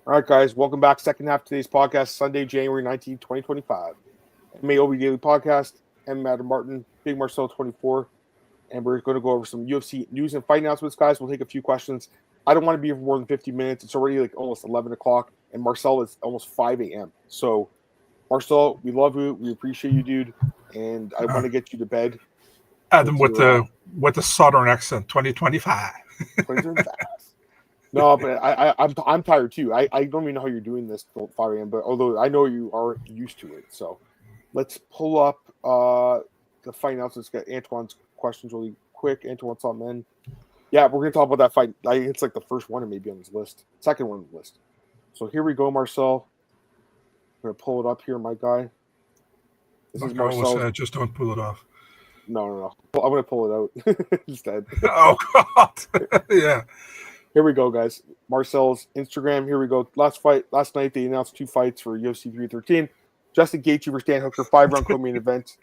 All right, guys, welcome back. Second half of today's podcast, Sunday, January 19th, 2025. MMAOB Daily Podcast. I'm Adam Martin, Big Marcel 24, and we're going to go over some UFC news and fight announcements, guys. We'll take a few questions. I don't want to be here for more than 50 minutes. It's already like almost 11 o'clock, and Marcel is almost 5 a.m. So, Marcel, we love you. We appreciate you, dude, and I want to get you to bed. Adam with the southern accent, 2025. 2025. No, but I'm tired too. I don't even know how you're doing this till 5 a.m. But although I know you are used to it, so let's pull up the fight announcements. Get Antoine's questions really quick. Antoine, what's up, man? Yeah, we're gonna talk about that fight. I think it's like the first one, and maybe on this list, second one on the list. So here we go, Marcel. I'm gonna pull it up here, my guy. This is Marcel. Just don't pull it off. No. I'm gonna pull it out instead. Oh God, yeah. Here we go, guys. Marcel's Instagram. Here we go. Last night they announced 2 fights for UFC 313. Justin Gaethje versus Dan Hooker, 5-round co-main event.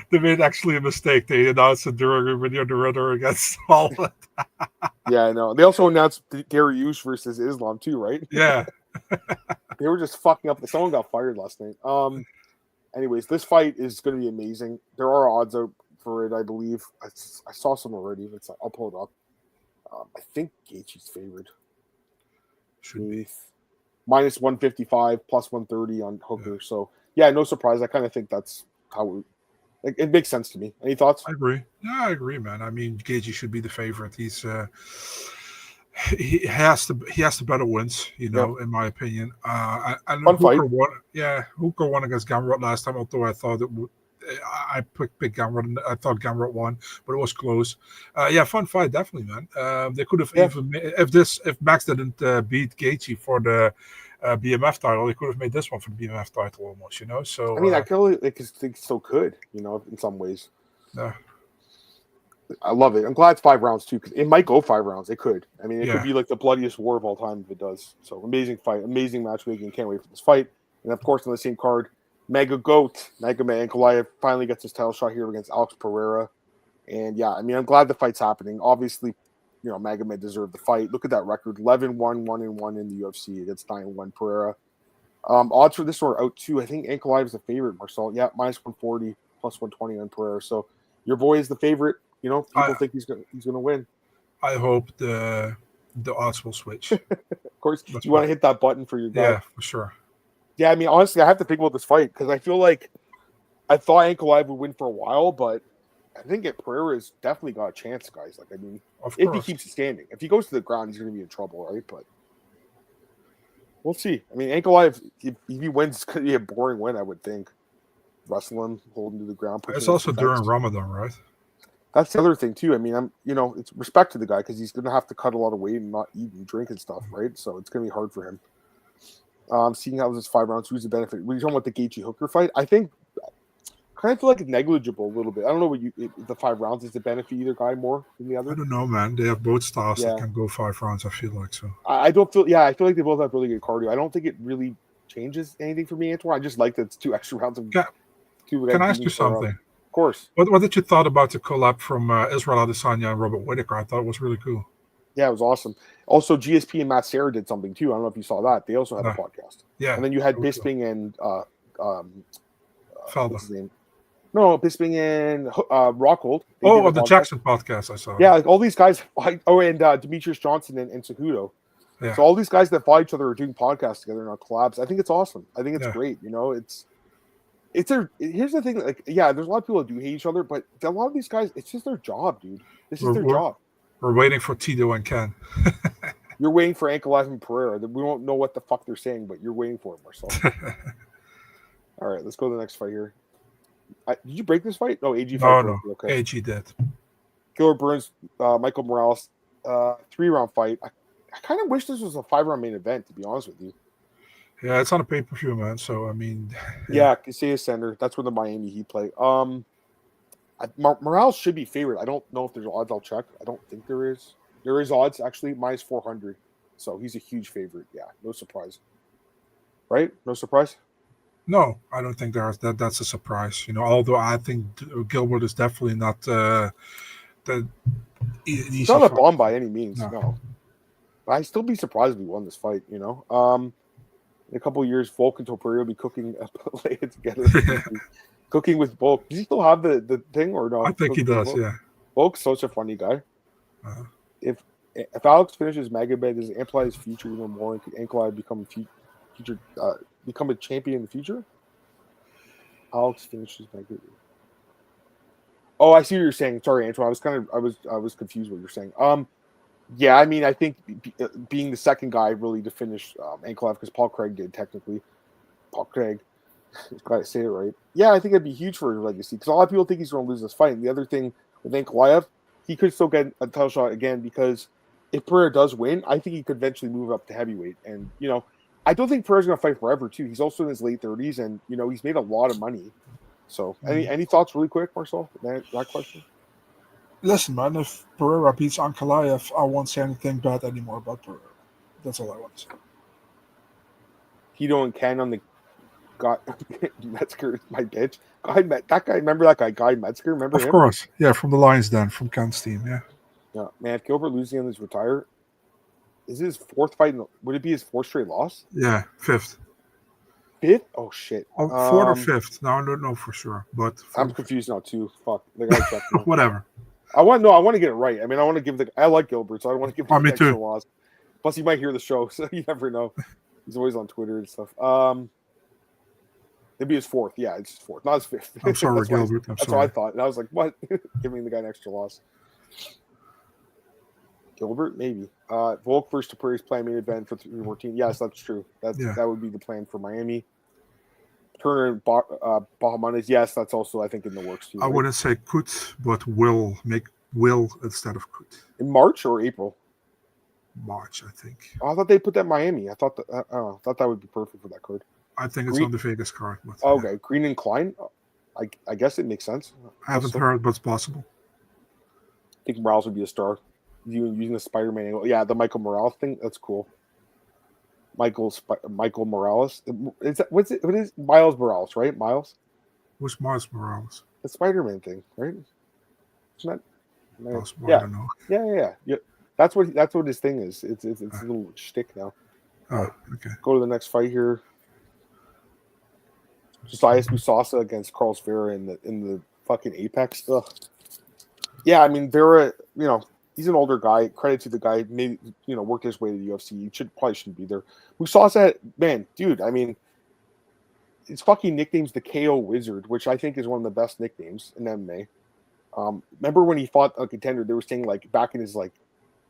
They made actually a mistake. They announced it during a video director against Holland. Yeah, I know. They also announced Gary Hughes versus Islam too, right? Yeah. They were just fucking up. Someone got fired last night. Anyways, this fight is going to be amazing. There are odds out for it, I believe. I saw some already. I'll pull it up. I think Gaethje's favored. Should be. Minus 155, plus 130 on Hooker. Yeah. So, yeah, no surprise. I kind of think that's how it makes sense to me. Any thoughts? I agree. Yeah, I agree, man. I mean, Gaethje should be the favorite. He has the better wins, in my opinion. I know Hooker won. Yeah, Hooker won against Gilbert last time, although I thought it would. I picked Gilbert. I thought Gilbert won, but it was close. Fun fight, definitely, man. They could have even if Max didn't beat Gaethje for the BMF title, they could have made this one for the BMF title almost. So I mean, I feel like it still could, in some ways. Yeah. I love it. I'm glad it's 5 rounds too, because it might go 5 rounds. It could. I mean, it could be like the bloodiest war of all time if it does. So amazing fight, amazing matchmaking. Can't wait for this fight. And of course, on the same card, Magomed Ankalaev finally gets his title shot here against Alex Pereira. And yeah, I mean, I'm glad the fight's happening. Obviously, Magomed deserved the fight. Look at that record: 11-1, 1-1 in the UFC against 9-1 Pereira. Odds for this one are out too. I think Ankalaev is the favorite. Marcel, minus 140, plus 120 on Pereira. So your boy is the favorite. People think he's gonna win. I hope the odds will switch. Of course, you want to hit that button for your guy. Yeah, for sure. Yeah, I mean, honestly, I have to think about this fight because I feel like I thought Ankalaev would win for a while, but I think Pereira's definitely got a chance, guys. Like, I mean, if he keeps standing. If he goes to the ground, he's going to be in trouble, right? But we'll see. I mean, Ankalaev, if he wins, it's going to be a boring win, I would think. Wrestle him, hold him to the ground. It's also during Ramadan, right? That's the other thing, too. I mean, it's respect to the guy because he's going to have to cut a lot of weight and not eat and drink and stuff, right? So it's going to be hard for him. Seeing how this is 5 rounds, who's the benefit? When you're talking about the Gaethje Hooker fight, I think kind of feel like it's negligible a little bit. I don't know if the 5 rounds is the benefit either guy more than the other. I don't know, man. They have both styles that can go 5 rounds. I feel like so. I feel like they both have really good cardio. I don't think it really changes anything for me, Antoine. I just like that it's 2 extra rounds of. Can I ask you something? Of course. What did you thought about the collab from Israel Adesanya and Robert Whittaker? I thought it was really cool. Yeah, it was awesome. Also, GSP and Matt Serra did something too. I don't know if you saw that. They also had a podcast. Yeah. And then you had Bisping and Felder. What's his name? No, Bisping and Rockhold. The Jackson podcast I saw. Yeah, like all these guys. And Demetrius Johnson and Cejudo. Yeah. So all these guys that fight each other are doing podcasts together and on collabs. I think it's awesome. I think it's great. Here's the thing. Like, yeah, there's a lot of people that do hate each other, but a lot of these guys, it's just their job, dude. This is their job. We're waiting for Tito and Ken. You're waiting for Ankalaev and Pereira. We don't know what the fuck they're saying, but you're waiting for it, Marcel. All right, let's go to the next fight here. Did you break this fight? No, AG fight. No. Okay. AG did. Gilbert Burns, Michael Morales, 3-round fight. I kind of wish this was a 5-round main event, to be honest with you. Yeah, it's on a pay-per-view, man. So, I mean... Yeah, Casilla Center. That's where the Miami Heat play. Morales should be favored. I don't know if there's odds. I'll check. I don't think there is. There is odds, actually, minus 400. So he's a huge favorite. Yeah, no surprise. Right? No surprise? No, I don't think that's a surprise. Although I think Gilbert is definitely not he's not a bomb by any means, no. I'd still be surprised if he won this fight, In a couple of years, Volk and Pereira will be cooking together. Cooking with Volk. Does he still have the thing or no? I think he does. Yeah. Volk's such a funny guy. If Alex finishes Magomed, does it amplify his future even more? And could Ankalaev become a champion in the future? Alex finishes Magomed. Oh, I see what you're saying. Sorry, Antoine. I was confused what you're saying. Yeah, I mean, I think being the second guy really to finish Ankalaev, because Paul Craig did technically. Paul Craig, gotta say it right. Yeah, I think it'd be huge for his legacy because a lot of people think he's going to lose this fight. And the other thing with Ankalaev, he could still get a title shot again because if Pereira does win, I think he could eventually move up to heavyweight. And I don't think Pereira's going to fight forever too. He's also in his late 30s, and he's made a lot of money. So, any thoughts really quick, Marcel? That question. Listen, man, if Pereira beats Ankalaev, I won't say anything bad anymore about Pereira. That's all I want to say. Hito and Ken on the guy Metzger is my bitch. That guy, remember that guy Metzger? Remember him? Of course. Yeah, from the Lions Den, from Ken's team, yeah. Yeah, man, if Gilbert losing on his retire, is his fourth fight? Would it be his fourth straight loss? Yeah, fifth. Fifth? Oh shit. Fourth or fifth? No, I don't know for sure. But I'm confused now too. Fuck. Whatever. I want to get it right. I mean, I want to give I like Gilbert, so I want to give him the extra loss. Plus, he might hear the show, so you never know. He's always on Twitter and stuff. It'd be his fourth. Yeah, it's his fourth, not his fifth. I'm sorry, Gilbert. That's what I thought. And I was like, what? Giving the guy an extra loss. Gilbert, maybe. Volk versus Pereira's plan main event for 314. Yes, that's true. That would be the plan for Miami. Turner and Bahamondes, yes, that's also, I think, in the works too. I wouldn't say could, but will instead of could. In March or April? March, I think. Oh, I thought they put that in Miami. I thought that would be perfect for that card. I think it's on the Vegas card. But, okay, Green and Klein. I guess it makes sense. I haven't heard, but it's possible. I think Morales would be a star. Using the Spider-Man angle. Yeah, the Michael Morales thing. That's cool. Michael Morales. What is Miles Morales, right? Miles? Who's Miles Morales? The Spider-Man thing, right? Isn't that? Possible, I don't know. Yeah. That's what his thing is. It's a little shtick now. Oh, okay. Go to the next fight here. Josias Musasa against Carlos Vera in the fucking Apex. Ugh. Yeah, I mean Vera, he's an older guy. Credit to the guy. Maybe worked his way to the UFC. He probably shouldn't be there. Musasa, man, dude. I mean, his fucking nickname's the KO Wizard, which I think is one of the best nicknames in MMA. Remember when he fought a contender? They were saying back in his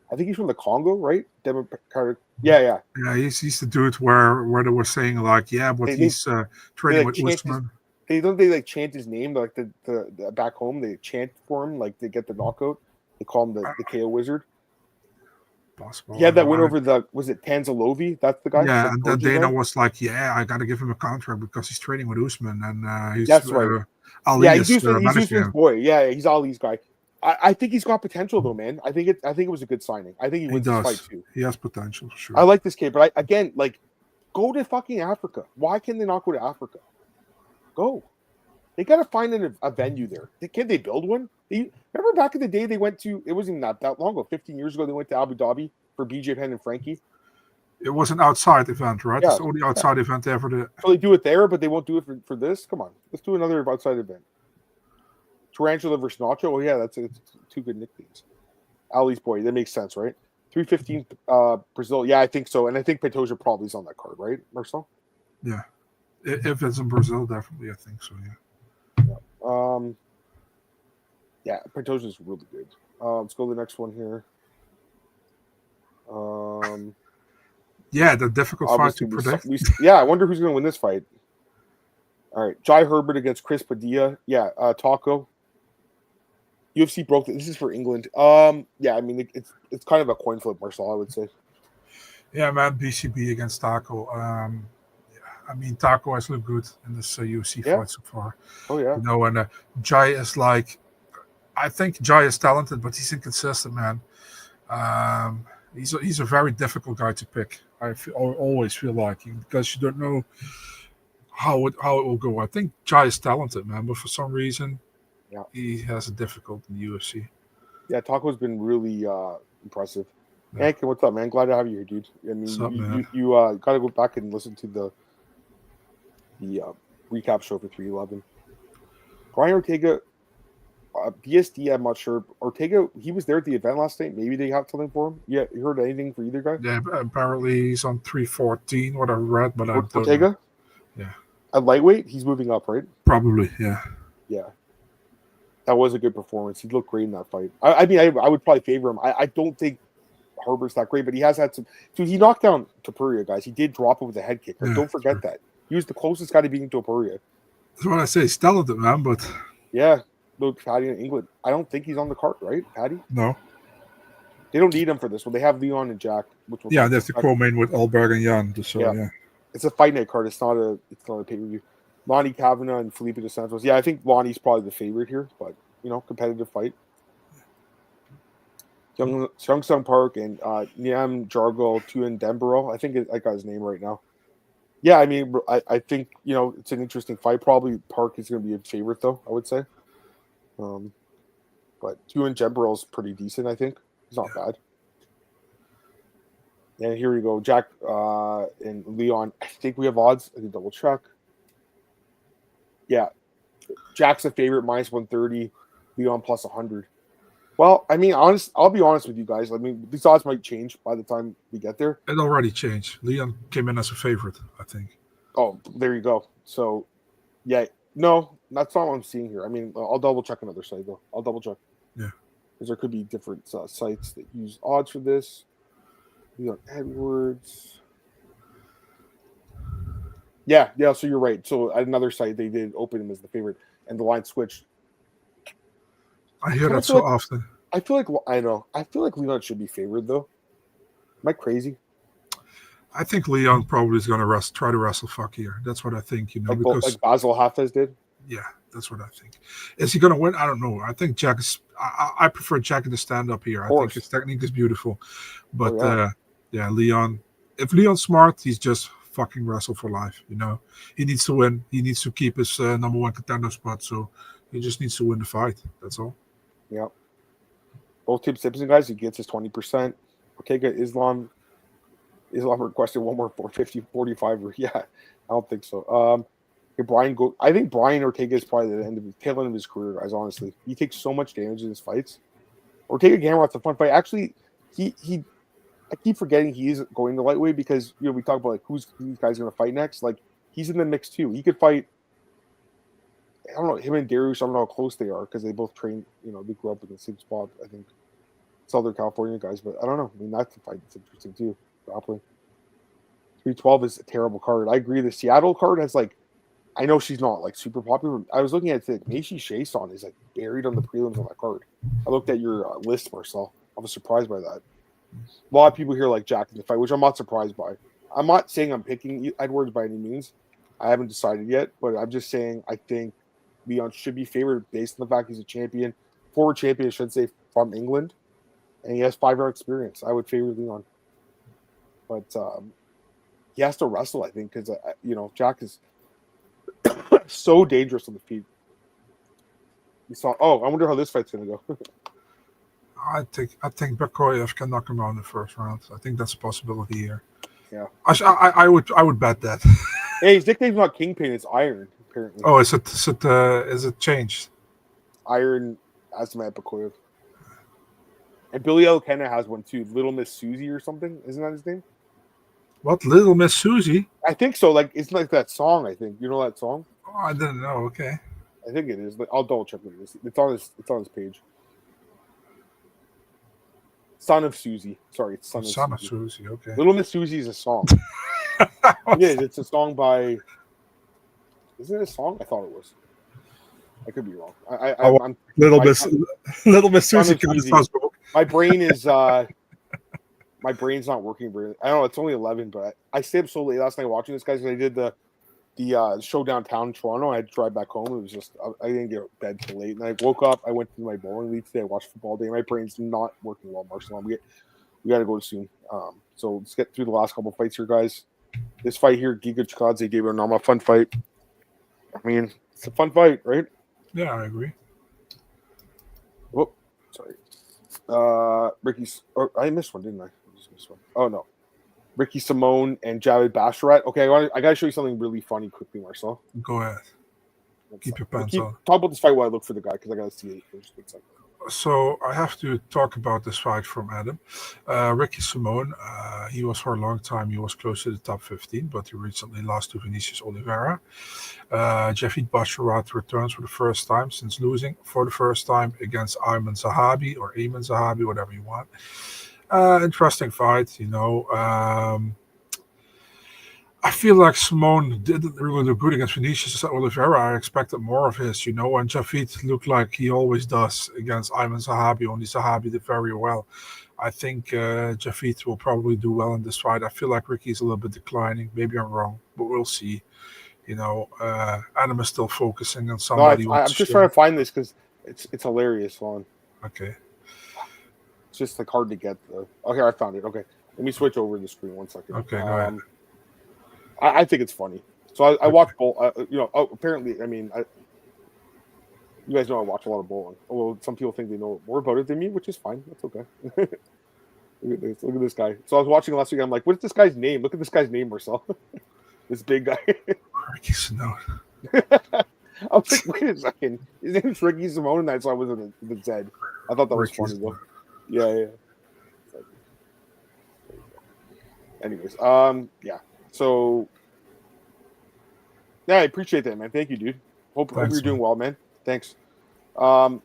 I think he's from the Congo, right? Democratic. Yeah. Yeah, he's the dude where they were saying but he's training with Usman. They chant his name the back home. They chant for him they get the knockout. They call him the KO Wizard. Possible. He had that win over was it Tanzalovi? That's the guy. Yeah, and then Dana was like, I got to give him a contract because he's training with Usman, and he's that's right. He's Usman's boy. Yeah, he's Ali's guy. I think he's got potential though, man. I think it was a good signing. I think he wins this fight too. He has potential, for sure. I like this kid, but go to fucking Africa. Why can they not go to Africa? Go. They got to find a venue there. Can they build one? Remember back in the day they went to, it wasn't that long ago, 15 years ago, they went to Abu Dhabi for BJ Penn and Frankie. It was an outside event, right? Yeah, it's the only outside event they ever did. So they do it there, but they won't do it for this? Come on. Let's do another outside event. Tarantula versus Nacho. Oh, yeah, that's two good nicknames. Ali's boy. That makes sense, right? 315 Brazil. Yeah, I think so. And I think Pantoja probably is on that card, right, Marcel? Yeah. If it's in Brazil, definitely, I think so, yeah. Yeah, Pantoja is really good. Let's go to the next one here. Yeah, the difficult fight to predict. I wonder who's going to win this fight. All right, Jai Herbert against Chris Padilla. Yeah, Taco. UFC broke this is for England. Yeah, I mean it's kind of a coin flip, Marcel, I would say. Yeah, man, BCB against Taco. I mean, Taco has looked good in this UFC fight so far. Oh yeah. And Jai is I think Jai is talented, but he's inconsistent, man. He's a very difficult guy to pick. I always feel because you don't know how it will go. I think Jai is talented, man, but for some reason, he has a difficult in the UFC. Yeah, Taco's been really impressive. Yeah. Anki, what's up, man? Glad to have you here, dude. I mean, you got to go back and listen to the recap show for 311. Brian Ortega, BSD, I'm not sure. Ortega, he was there at the event last night. Maybe they have something for him. Yeah, you heard anything for either guy? Yeah, apparently he's on 314, what I read, but Ortega? Yeah. At lightweight, he's moving up, right? Probably, yeah. Yeah. That was a good performance. He looked great in that fight. I mean, I would probably favor him. I don't think Herbert's that great, but he has had some. Dude, he knocked down Pereira, guys. He did drop him with a head kick. Like, don't forget that. He was the closest guy to beating Pereira. That's what I say. He's talented, man, but. Yeah. Look, Paddy in England. I don't think he's on the card, right, Paddy? No. They don't need him for this one. They have Leon and Jack. That's the co-main with Alberg and Jan. So, yeah. It's a fight night card. It's not a pay-per-view. Lonnie Kavanagh and Felipe dos Santos. Yeah, I think Lonnie's probably the favorite here, but, competitive fight. Young Sung Park and Niam Jargo Tuan Dembaro. I think I got his name right now. Yeah, I mean, I think, it's an interesting fight. Probably Park is going to be a favorite, though, I would say. But Tuan Dembaro is pretty decent, I think. He's not bad. And here we go. Jack and Leon. I think we have odds. I can double check. Yeah. Jack's a favorite, minus 130. Leon plus 100. Well, I mean, I'll be honest with you guys. I mean, these odds might change by the time we get there. It already changed. Leon came in as a favorite, I think. Oh, there you go. So, yeah. No, that's not what I'm seeing here. I mean, I'll double check another site, though. I'll double check. Yeah. Because there could be different sites that use odds for this. Leon Edwards. Yeah, so you're right. So at another site, they did open him as the favorite, and the line switched. I hear that so often. I feel like Leon should be favored, though. Am I crazy? I think Leon probably is going to try to wrestle Fakir. That's what I think, because like Basil Hafez did? Yeah, that's what I think. Is he going to win? I don't know. I think Jack is. I prefer Jack in the stand-up here. I think his technique is beautiful. But, Leon. If Leon's smart, he's just fucking wrestle for life, He needs to win. He needs to keep his number one contender spot. So he just needs to win the fight. That's all. Yeah. Both Tim Simpson guys, he gets his 20%. Ortega, Islam requested one more 45. Yeah, I don't think so. I think Brian Ortega is probably the tail end of his career, guys, honestly. He takes so much damage in his fights. Ortega Gamrot's a fun fight. Actually, I keep forgetting he is going to lightweight because, we talk about, like, who's these guys going to fight next. Like, he's in the mix, too. He could fight, I don't know, him and Darius, I don't know how close they are because they both train, they grew up in the same spot, I think. Southern California guys, but I don't know. I mean, that's a fight that's interesting, too. Grappling. 312 is a terrible card. I agree. The Seattle card has, like, I know she's not, like, super popular. I was looking at it. Macy Chason is, like, buried on the prelims on that card. I looked at your list, Marcel. I was surprised by that. A lot of people here like Jack in the fight, which I'm not surprised by. I'm not saying I'm picking Edwards by any means. I haven't decided yet, but I'm just saying I think Leon should be favored based on the fact he's a champion, former champion, I should say, from England, and he has 5-round experience. I would favor Leon. But he has to wrestle, I think, because, Jack is so dangerous on the feet. I wonder how this fight's going to go. I think Bakoyev can knock him out in the first round. I think that's a possibility here. Yeah, I would bet that. Hey, his nickname's not Kingpin; it's Iron. Apparently. Oh, is it changed? Iron Azamat Bakoyev. And Billy O'Kenna has one too. Little Miss Susie or something. Isn't that his name? What, Little Miss Susie? I think so. Like, it's like that song. I think you know that song. Oh, I didn't know. Okay. I think it is. But I'll double check what it is. It's on his page. Son of Susie. Sorry, it's Son of Susie. Okay. Little Miss Susie is a song. It is. It's a song by. Isn't it a song? I thought it was. I could be wrong. I'm Little Miss Susie. My brain is. My brain's not working. I don't know. It's only 11, but I stayed up so late last night watching this, guys. I did the show downtown in Toronto. I had to drive back home. It was just I didn't get to bed till late, and I woke up. I went to my bowling league today. I watched football day. My brain's not working well, Marcel. We got to go soon. So let's get through the last couple of fights here, guys. This fight here, Giga Chikadze gave a fun fight. I mean, it's a fun fight, right? Yeah, I agree. Whoop, sorry. Ricky's. I missed one, didn't I? this one. Oh no, Ricky Simone and Javid Basharat. Okay, I got to show you something really funny quickly, Marcel. Go ahead. Keep your pants on. Talk about this fight while I look for the guy because I got to see it first. So I have to talk about this fight from Adam. Ricky Simone, he was for a long time, he was close to the top 15, but he recently lost to Vinicius Oliveira. Javid Basharat returns for the first time since losing for the first time against Ayman Zahabi, whatever you want. Interesting fight, I feel like Simone didn't really do good against Vinicius Oliveira. I expected more of his, and Javid looked like he always does against Ayman Zahabi. Only Zahabi did very well. I think Javid will probably do well in this fight. I feel like Ricky's a little bit declining. Maybe I'm wrong, but we'll see. Adam is still focusing on somebody. No, I'm just trying to find this because it's hilarious, Vaughn. Okay. It's just like hard to get though. Oh, here I found it. Okay, let me switch over the screen 1 second. Okay, go ahead. I think it's funny. So I watch bowl. Apparently, you guys know I watch a lot of bowling. Well, some people think they know more about it than me, which is fine. That's okay. Look at this guy. So I was watching last week. I'm like, what's this guy's name? Look at this guy's name, Marcel. This big guy. Ricky Simone. I was like, wait a second. His name's Ricky Simone, and that's why I was in the Z. I thought that was funny though. Yeah. Anyways, yeah. So, yeah, I appreciate that, man. Thank you, dude. Hope you're doing well, man. Thanks. Yeah,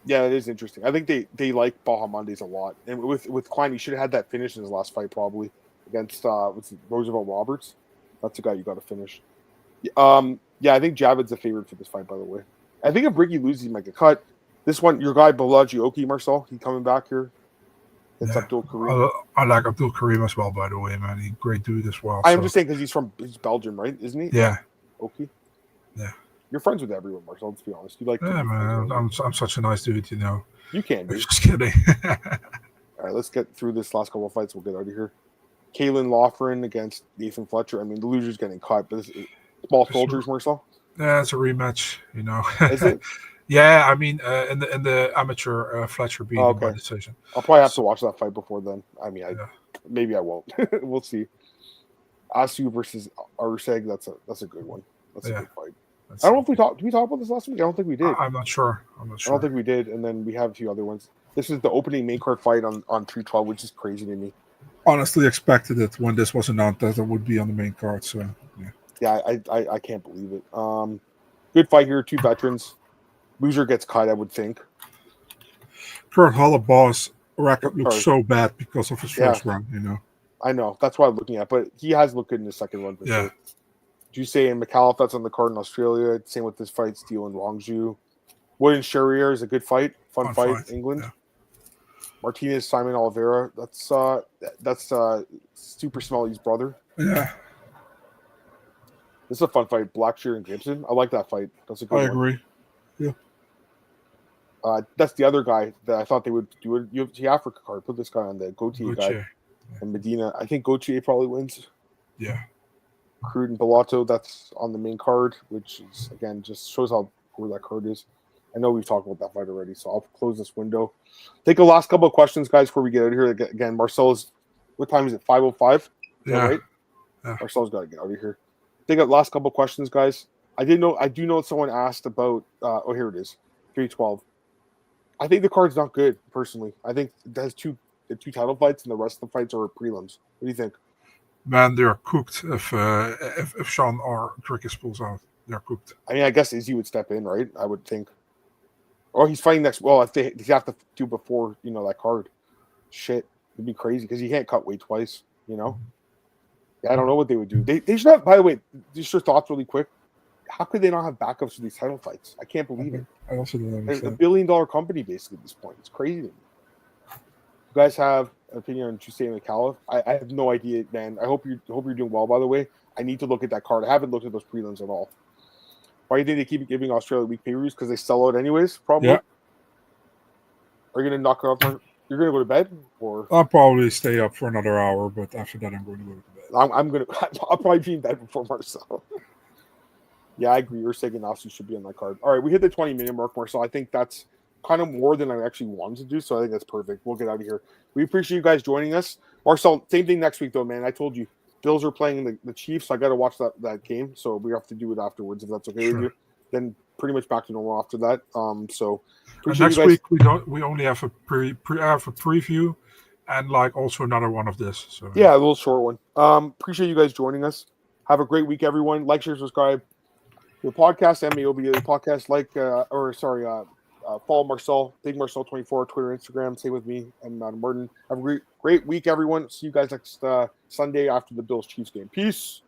it is interesting. I think they like Baja Mondays a lot. And with Klein, he should have had that finish in his last fight probably against Roosevelt Roberts. That's the guy you got to finish. Yeah, I think Javid's the favorite for this fight, by the way. I think if Ricky loses, he might get cut. This one, your guy Balaji Oki, Marcel, he coming back here. It's Abdul Karim. I like Abdul Karim as well, by the way, man. He's a great dude as well. I'm just saying because he's Belgian, right? Isn't he? Yeah. Oki? Yeah. You're friends with everyone, Marcel, let's be honest. You like man. I'm such a nice dude, You can be. Just kidding. All right, let's get through this last couple of fights. We'll get out of here. Kalen Loughran against Nathan Fletcher. I mean, the loser's getting cut, but small soldiers, Marcel. Yeah, it's a rematch, Is it? Yeah, I mean, in the amateur, Fletcher beat him by decision. I'll probably have to watch that fight before then. I mean, maybe I won't. We'll see. Asu versus Arseg. That's a good one. That's a good fight. I don't know if did we talk about this last week? I don't think we did. I'm not sure. I don't think we did. And then we have a few other ones. This is the opening main card fight on 312, which is crazy to me. Honestly, expected it when this was announced that it would be on the main card. So yeah, I can't believe it. Good fight here. Two veterans. Loser gets cut, I would think. Kurt Hollabaw's record looks so bad because of his first run, I know. That's what I'm looking at. But he has looked good in his second run for sure. Did you say in Ankalaev that's on the card in Australia? Same with this fight, Steele and Longzhu. Wood and Sherrier is a good fight. Fun fight. England. Yeah. Martinez, Simon Oliveira. That's Super Smelly's brother. Yeah. This is a fun fight. Blackshear and Gibson. I like that fight. That's a good one. I agree. Yeah. That's the other guy that I thought they would do it. UFC Africa card. Put this guy on the Gaethje guy. And Medina. I think Gaethje probably wins. Yeah. Crude and Bellato, that's on the main card, which is, again, just shows how poor that card is. I know we've talked about that fight already, so I'll close this window. Take the last couple of questions, guys, before we get out of here. Again, Marcel's, what time is it? 5:05? Yeah. Right? Yeah. Marcel's got to get out of here. Take the last couple of questions, guys. I do know someone asked about, here it is, 312. I think the card's not good, personally. I think it has two title fights, and the rest of the fights are prelims. What do you think? Man, they're cooked if Sean or Drickus pulls out. They're cooked. I mean, I guess Izzy would step in, right? I would think. Or he's fighting next. Well, if they have to do before, that card. Shit. It'd be crazy because he can't cut weight twice, Yeah, I don't know what they would do. They should have, by the way, just your thoughts really quick. How could they not have backups for these title fights? I can't believe it. I also don't understand. It's a $1 billion company, basically, at this point. It's crazy to me. You guys have an opinion on Tuesday and Ankalaev? I have no idea, man. I hope you're doing well, by the way. I need to look at that card. I haven't looked at those prelims at all. Why do you think they keep giving Australia week pay-per-views? Because they sell out anyways, probably? Yeah. Are you going to knock it off? You're going to go to bed? Or I'll probably stay up for another hour, but after that I'm going to go to bed. I'll probably be in bed before Marcel. Yeah, I agree. You're saying Nasu should be on that card. All right, we hit the 20-minute mark, Marcel. I think that's kind of more than I actually wanted to do, so I think that's perfect. We'll get out of here. We appreciate you guys joining us. Marcel, same thing next week though, man. I told you Bills are playing the Chiefs. So I got to watch that game, so we have to do it afterwards if that's okay with you. Then pretty much back to normal after that. So next week we only have a preview and like also another one of this. So yeah, a little short one. Appreciate you guys joining us. Have a great week, everyone. Like, share, subscribe. The podcast, MMAOB Daily Podcast. Follow Marcel, Big Marcel24, Twitter, Instagram. Stay with me and Martin. Have a great week, everyone. See you guys next Sunday after the Bills Chiefs game. Peace.